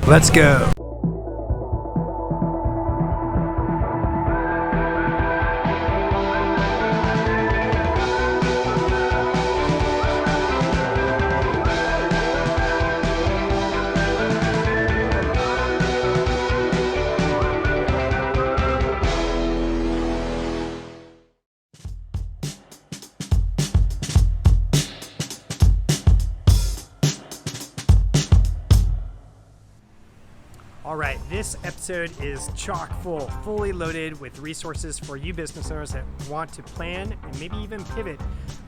Let's go. All right, this episode is chock full, fully loaded with resources for you business owners that want to plan and maybe even pivot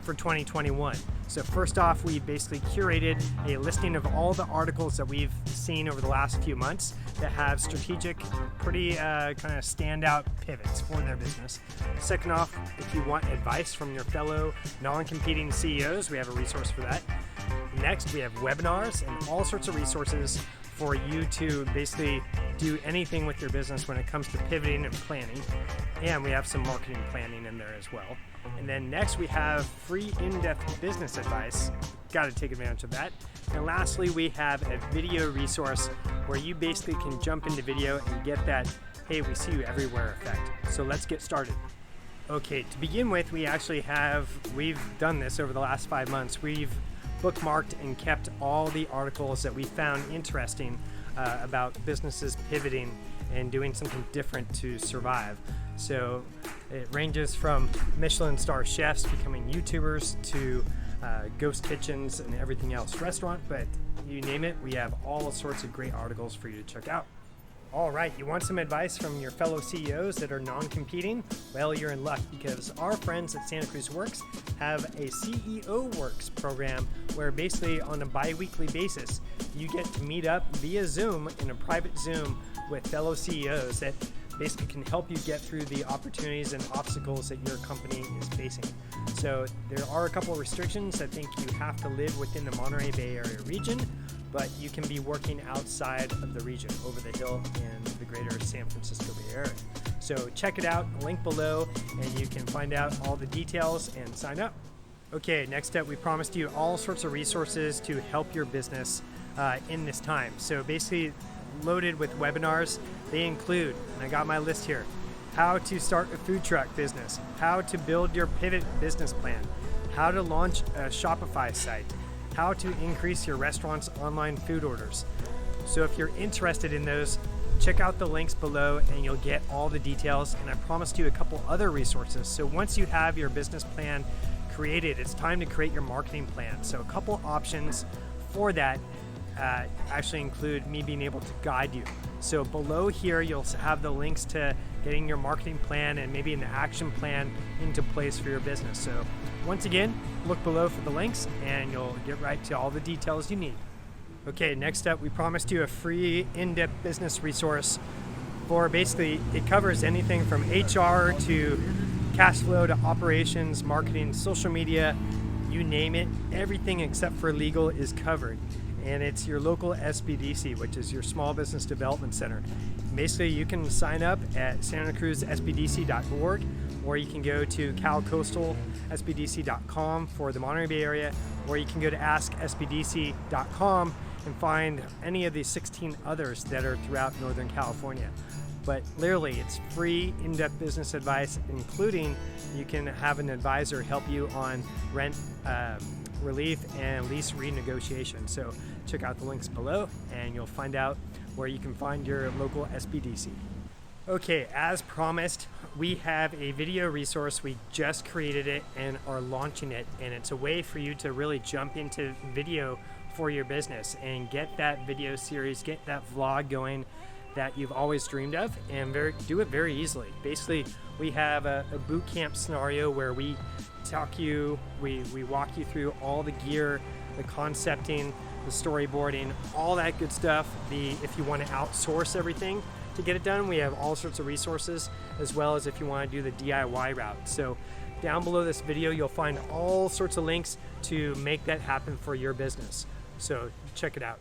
for 2021. So first off, we basically curated a listing of all the articles that we've seen over the last few months that have strategic, pretty kind of standout pivots for their business. Second off, if you want advice from your fellow non-competing CEOs, we have a resource for that. Next, we have webinars and all sorts of resources for you to basically do anything with your business when it comes to pivoting and planning. And we have some marketing planning in there as well. And then next we have free in-depth business advice. Got to take advantage of that. And lastly, we have a video resource where you basically can jump into video and get that, hey, we see you everywhere effect. So let's get started. Okay, to begin with, we've done this over the last 5 months. We've bookmarked and kept all the articles that we found interesting about businesses pivoting and doing something different to survive. So it ranges from Michelin star chefs becoming YouTubers to ghost kitchens and everything else, restaurant, but you name it, we have all sorts of great articles for you to check out. All right, you want some advice from your fellow CEOs that are non-competing? Well, you're in luck because our friends at Santa Cruz Works have a CEO Works program where basically on a bi-weekly basis, you get to meet up via Zoom in a private Zoom with fellow CEOs that basically can help you get through the opportunities and obstacles that your company is facing. So there are a couple of restrictions. I think you have to live within the Monterey Bay Area region, but you can be working outside of the region, over the hill in the greater San Francisco Bay Area. So check it out, link below, and you can find out all the details and sign up. Okay, next up, we promised you all sorts of resources to help your business in this time. So basically loaded with webinars. They include, and I got my list here, how to start a food truck business, how to build your pivot business plan, how to launch a Shopify site, how to increase your restaurant's online food orders. So if you're interested in those, check out the links below and you'll get all the details. And I promised you a couple other resources. So once you have your business plan created, it's time to create your marketing plan. So a couple options for that actually include me being able to guide you. So below here, you'll have the links to getting your marketing plan and maybe an action plan into place for your business. So once again, look below for the links and you'll get right to all the details you need. Okay, next up, we promised you a free in-depth business resource for basically, it covers anything from HR to cash flow to operations, marketing, social media, you name it, everything except for legal is covered. And it's your local SBDC, which is your Small Business Development Center. Basically, you can sign up at santacruzsbdc.org, or you can go to calcoastalsbdc.com for the Monterey Bay area, or you can go to asksbdc.com and find any of the 16 others that are throughout Northern California. But literally, it's free in-depth business advice, including you can have an advisor help you on rent relief and lease renegotiation. So check out the links below and you'll find out where you can find your local SBDC. Okay, as promised, we have a video resource. We just created it and are launching it, and it's a way for you to really jump into video for your business and get that video series, get that vlog going that you've always dreamed of, and do it very easily. Basically, we have a boot camp scenario where we walk you through all the gear, the concepting, the storyboarding, all that good stuff. If you want to outsource everything to get it done, we have all sorts of resources, as well as if you want to do the DIY route. So down below this video, you'll find all sorts of links to make that happen for your business. So check it out.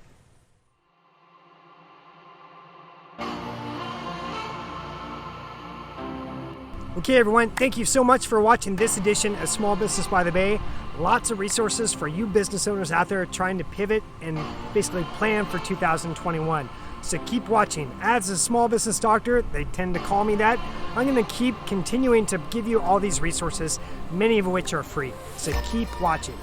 Okay everyone, thank you so much for watching this edition of Small Business by the Bay. Lots of resources for you business owners out there trying to pivot and basically plan for 2021. So keep watching. As a small business doctor, they tend to call me that. I'm going to keep continuing to give you all these resources, many of which are free. So keep watching.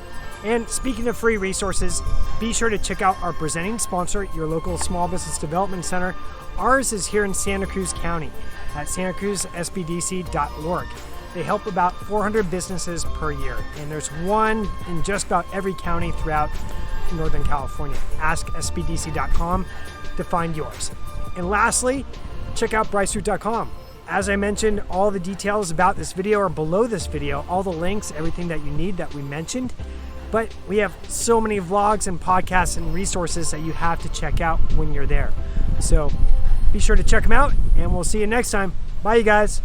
And speaking of free resources, be sure to check out our presenting sponsor, your local Small Business Development Center. Ours is here in Santa Cruz County at santacruzsbdc.org. They help about 400 businesses per year, and there's one in just about every county throughout Northern California. Ask sbdc.com to find yours. And lastly, check out bryceroot.com. As I mentioned, all the details about this video are below this video, all the links, everything that you need that we mentioned. But we have so many vlogs and podcasts and resources that you have to check out when you're there. So be sure to check them out, and we'll see you next time. Bye, you guys.